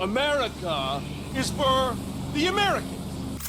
America is for the Americans.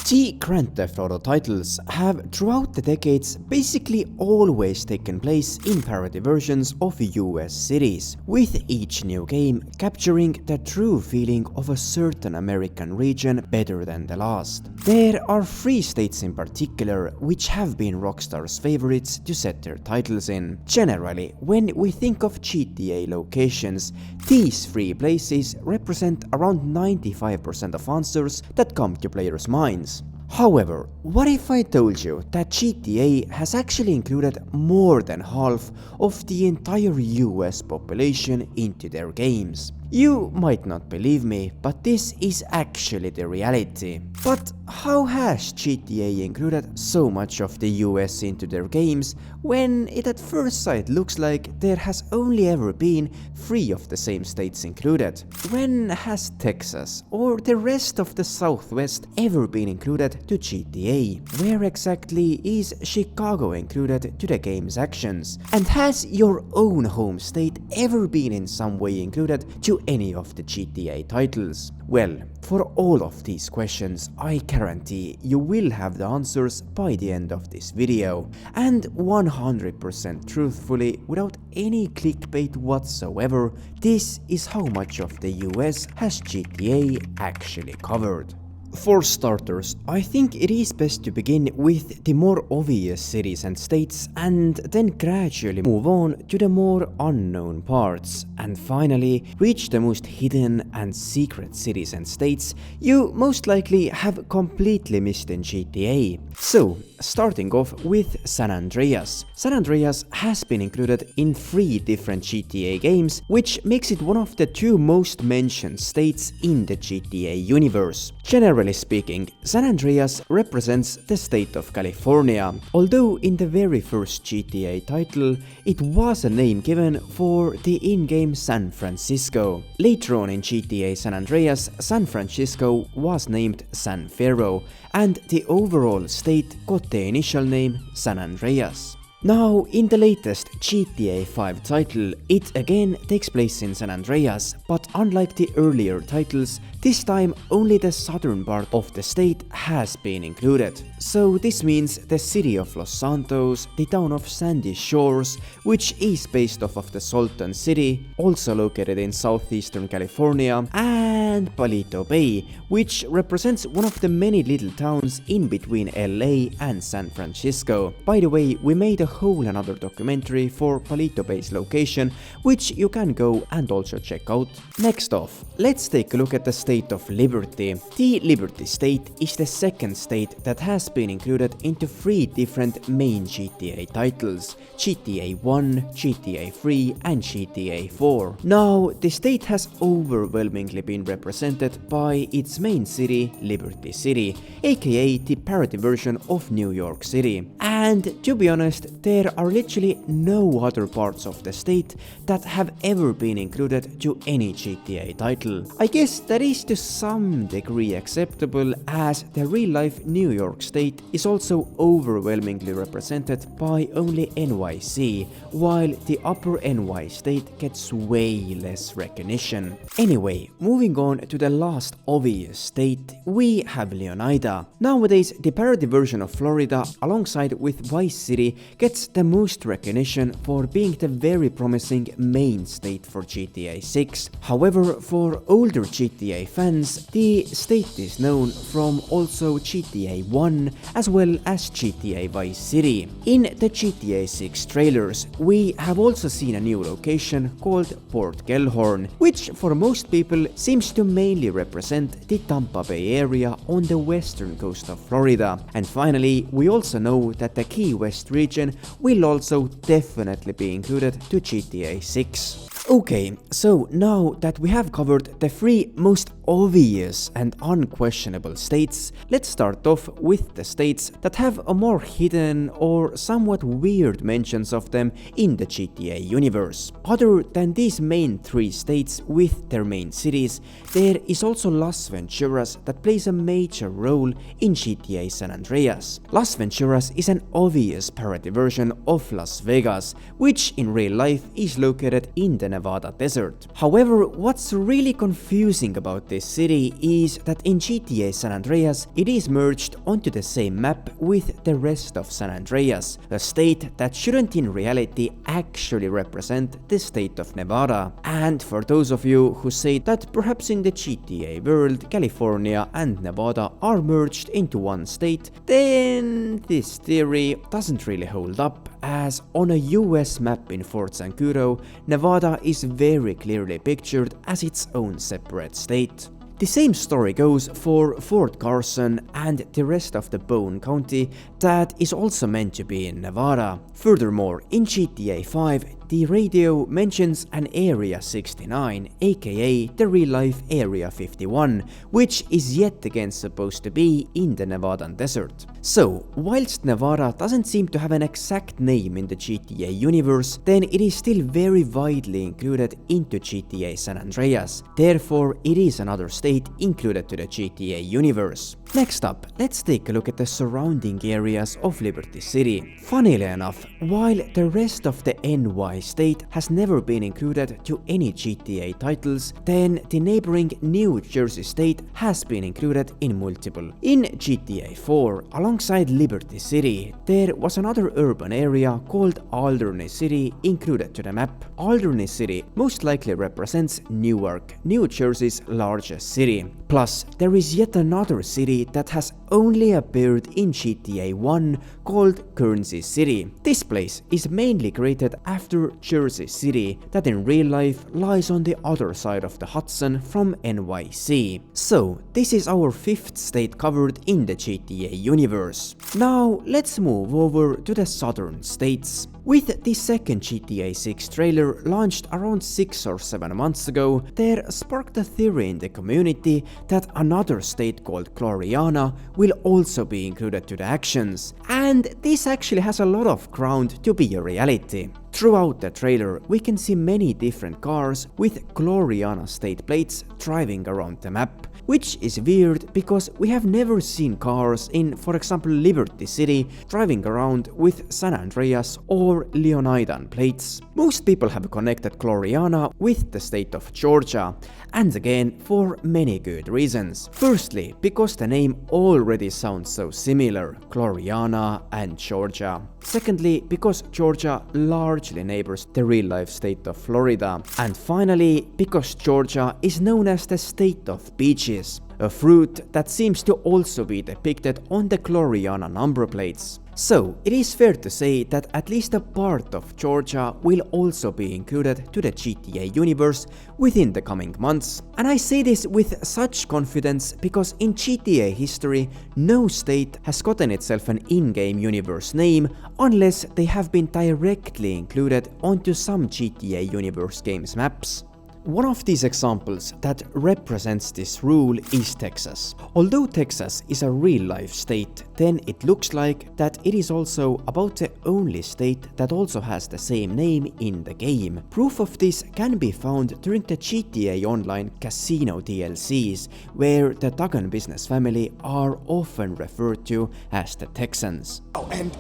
The Grand Theft Auto titles have throughout the decades basically always taken place in parody versions of US cities, with each new game capturing the true feeling of a certain American region better than the last. There are 3 states in particular which have been Rockstar's favorites to set their titles in. Generally, when we think of GTA locations, these 3 places represent around 95% of answers that come to players' minds. However, what if I told you that GTA has actually included more than half of the entire US population into their games? You might not believe me, but this is actually the reality. But how has GTA included so much of the US into their games when it at first sight looks like there has only ever been 3 of the same states included? When has Texas or the rest of the Southwest ever been included to GTA? Where exactly is Chicago included to the game's actions? And has your own home state ever been in some way included to any of the GTA titles? Well, for all of these questions, I guarantee you will have the answers by the end of this video, and 100% truthfully, without any clickbait whatsoever, this is how much of the US has GTA actually covered. For starters, I think it is best to begin with the more obvious cities and states and then gradually move on to the more unknown parts, and finally reach the most hidden and secret cities and states you most likely have completely missed in GTA. So, starting off with San Andreas. San Andreas has been included in 3 different GTA games, which makes it one of the 2 most mentioned states in the GTA universe. Generally speaking, San Andreas represents the state of California, although in the very first GTA title it was a name given for the in-game San Francisco. Later on in GTA San Andreas, San Francisco was named San Fierro, and the overall state got the initial name San Andreas. Now, in the latest GTA 5 title, it again takes place in San Andreas, but unlike the earlier titles, this time only the southern part of the state has been included. So this means the city of Los Santos, the town of Sandy Shores, which is based off of the Salton City, also located in southeastern California, and Palito Bay, which represents one of the many little towns in between LA and San Francisco. By the way, we made a whole another documentary for Palito Bay's location, which you can go and also check out. Next off, let's take a look at the state of Liberty. The Liberty state is the second state that has been included into 3 different main GTA titles: GTA 1, GTA 3 and GTA 4. Now, the state has overwhelmingly been represented by its main city, Liberty City, aka the parody version of New York City. And to be honest, there are literally no other parts of the state that have ever been included to any GTA title. I guess that is to some degree acceptable, as the real-life New York state is also overwhelmingly represented by only NYC, while the upper NY state gets way less recognition. Anyway, moving on to the last obvious state, we have Leonida. Nowadays, the parody version of Florida alongside with Vice City gets the most recognition for being the very promising main state for GTA 6. However, for older GTA fans, the state is known from also GTA 1 as well as GTA Vice City. In the GTA 6 trailers, we have also seen a new location called Port Gellhorn, which for most people seems to mainly represent the Tampa Bay area on the western coast of Florida. And finally, we also know that the Key West region will also definitely be included to GTA 6. Okay, so now that we have covered the 3 most obvious and unquestionable states, let's start off with the states that have a more hidden or somewhat weird mentions of them in the GTA universe. Other than these main 3 states with their main cities, there is also Las Venturas that plays a major role in GTA San Andreas. Las Venturas is an obvious parody version of Las Vegas, which in real life is located in the Nevada desert. However, what's really confusing about this city is that in GTA San Andreas it is merged onto the same map with the rest of San Andreas, a state that shouldn't in reality actually represent the state of Nevada. And for those of you who say that perhaps in the GTA world California and Nevada are merged into one state, then this theory doesn't really hold up, as on a US map in Fort Sancuro, Nevada is very clearly pictured as its own separate state. The same story goes for Fort Carson and the rest of the Boone County that is also meant to be in Nevada. Furthermore, in GTA 5, the radio mentions an Area 69, aka the real-life Area 51, which is yet again supposed to be in the Nevadan desert. So, whilst Nevada doesn't seem to have an exact name in the GTA universe, then it is still very widely included into GTA San Andreas. Therefore, it is another state included to the GTA universe. Next up, let's take a look at the surrounding areas of Liberty City. Funnily enough, while the rest of the NY state has never been included to any GTA titles, then the neighboring New Jersey state has been included in multiple. In GTA 4, alongside Liberty City, there was another urban area called Alderney City included to the map. Alderney City most likely represents Newark, New Jersey's largest city. Plus, there is yet another city that has only appeared in GTA 1 called Guernsey City. This place is mainly created after Jersey City, that in real life lies on the other side of the Hudson from NYC. So, this is our 5th state covered in the GTA universe. Now, let's move over to the southern states. With the second GTA 6 trailer launched around 6 or 7 months ago, there sparked a theory in the community that another state called Gloriana will also be included to the actions, and this actually has a lot of ground to be a reality. Throughout the trailer, we can see many different cars with Gloriana state plates driving around the map, which is weird because we have never seen cars in, for example, Liberty City driving around with San Andreas or Leonidan plates. Most people have connected Gloriana with the state of Georgia, and again for many good reasons. Firstly, because the name already sounds so similar, Gloriana and Georgia. Secondly, because Georgia largely neighbors the real-life state of Florida. And finally, because Georgia is known as the state of peaches, a fruit that seems to also be depicted on the Gloriana number plates. So, it is fair to say that at least a part of Georgia will also be included to the GTA universe within the coming months. And I say this with such confidence because in GTA history, no state has gotten itself an in-game universe name unless they have been directly included onto some GTA universe games maps. One of these examples that represents this rule is Texas. Although Texas is a real-life state, then it looks like that it is also about the only state that also has the same name in the game. Proof of this can be found during the GTA Online Casino DLCs, where the Duggan business family are often referred to as the Texans. Oh, and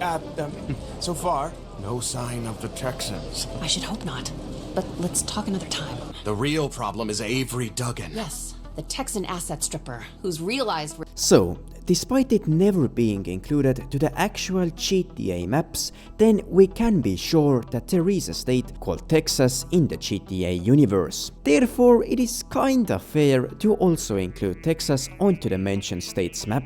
so far, no sign of the Texans. I should hope not. But let's talk another time. The real problem is Avery Duggan. Yes, the Texan asset stripper, who's realized... So, despite it never being included to the actual GTA maps, then we can be sure that there is a state called Texas in the GTA universe. Therefore, it is kinda fair to also include Texas onto the mentioned states map.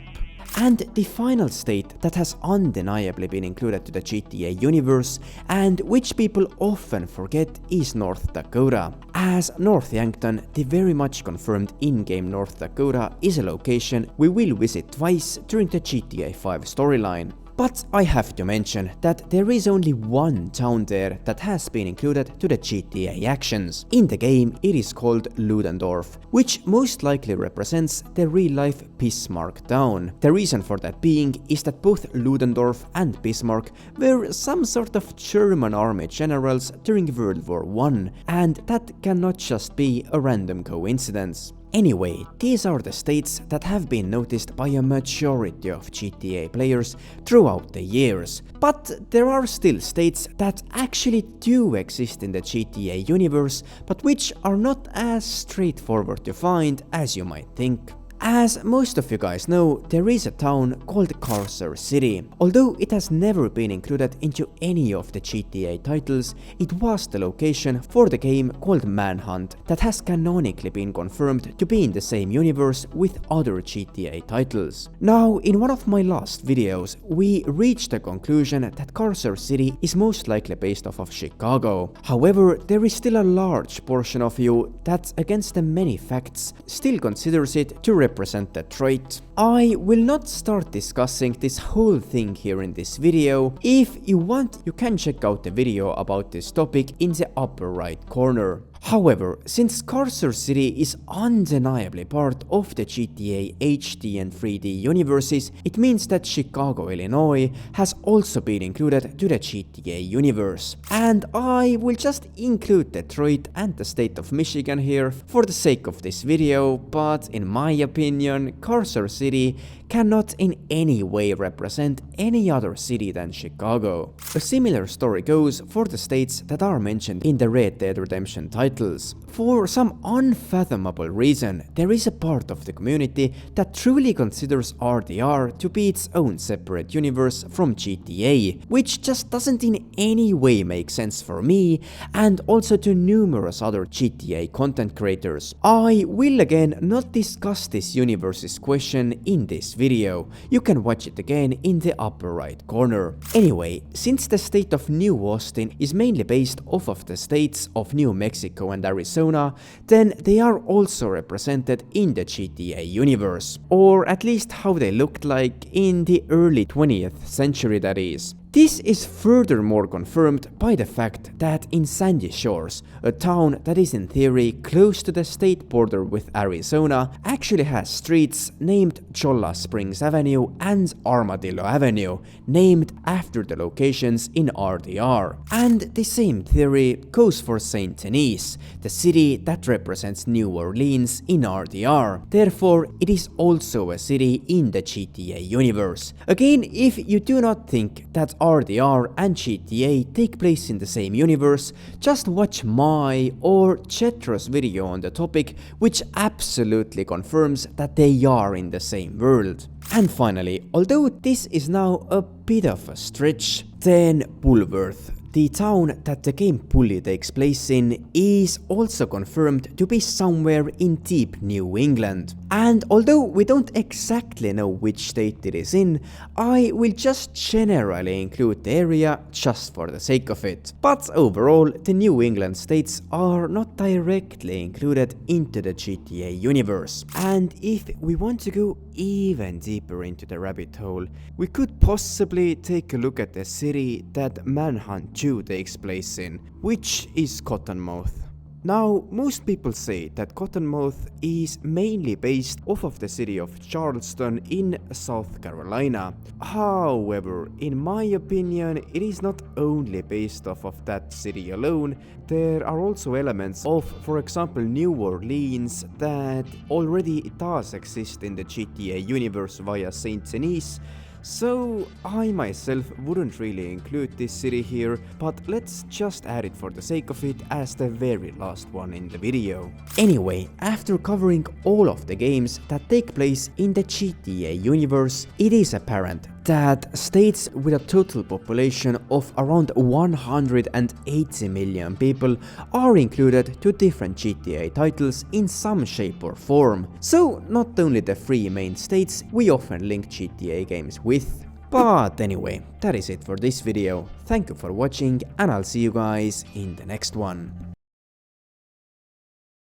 And the final state that has undeniably been included to the GTA universe, and which people often forget, is North Dakota. As North Yankton, the very much confirmed in-game North Dakota, is a location we will visit twice during the GTA 5 storyline. But I have to mention that there is only one town there that has been included to the GTA actions. In the game, it is called Ludendorff, which most likely represents the real-life Bismarck town. The reason for that being is that both Ludendorff and Bismarck were some sort of German army generals during World War I, and that cannot just be a random coincidence. Anyway, these are the states that have been noticed by a majority of GTA players throughout the years. But there are still states that actually do exist in the GTA universe, but which are not as straightforward to find as you might think. As most of you guys know, there is a town called Carcer City. Although it has never been included into any of the GTA titles, it was the location for the game called Manhunt that has canonically been confirmed to be in the same universe with other GTA titles. Now, in one of my last videos, we reached the conclusion that Carcer City is most likely based off of Chicago. However, there is still a large portion of you that, against the many facts, still considers it to represent Detroit. I will not start discussing this whole thing here in this video. If you want, you can check out the video about this topic in the upper right corner. However, since Carcer City is undeniably part of the GTA HD and 3D universes, it means that Chicago, Illinois has also been included to the GTA universe. And I will just include Detroit and the state of Michigan here for the sake of this video, but in my opinion, Carcer City cannot in any way represent any other city than Chicago. A similar story goes for the states that are mentioned in the Red Dead Redemption titles. For some unfathomable reason, there is a part of the community that truly considers RDR to be its own separate universe from GTA, which just doesn't in any way make sense for me and also to numerous other GTA content creators. I will again not discuss this universe's question in this video. You can watch it again in the upper right corner. Anyway, since the state of New Austin is mainly based off of the states of New Mexico and Arizona, then they are also represented in the GTA universe, or at least how they looked like in the early 20th century, that is. This is furthermore confirmed by the fact that in Sandy Shores, a town that is in theory close to the state border with Arizona, actually has streets named Cholla Springs Avenue and Armadillo Avenue, named after the locations in RDR. And the same theory goes for St. Denis, the city that represents New Orleans in RDR. Therefore, it is also a city in the GTA universe. Again, if you do not think that RDR and GTA take place in the same universe, just watch my or Chetro's video on the topic, which absolutely confirms that they are in the same world. And finally, although this is now a bit of a stretch, then Bulworth, the town that the game Bully takes place in, is also confirmed to be somewhere in deep New England. And although we don't exactly know which state it is in, I will just generally include the area just for the sake of it. But overall, the New England states are not directly included into the GTA universe. And if we want to go even deeper into the rabbit hole, we could possibly take a look at the city that Manhunt 2 takes place in, which is Cottonmouth. Now, most people say that Cottonmouth is mainly based off of the city of Charleston in South Carolina. However, in my opinion, it is not only based off of that city alone. There are also elements of, for example, New Orleans that already does exist in the GTA universe via St. Denis. So I myself wouldn't really include this city here, but let's just add it for the sake of it as the very last one in the video. Anyway, after covering all of the games that take place in the GTA universe, it is apparent that states with a total population of around 180 million people are included to different GTA titles in some shape or form. So not only the three main states we often link GTA games with. But anyway, that is it for this video. Thank you for watching and I'll see you guys in the next one.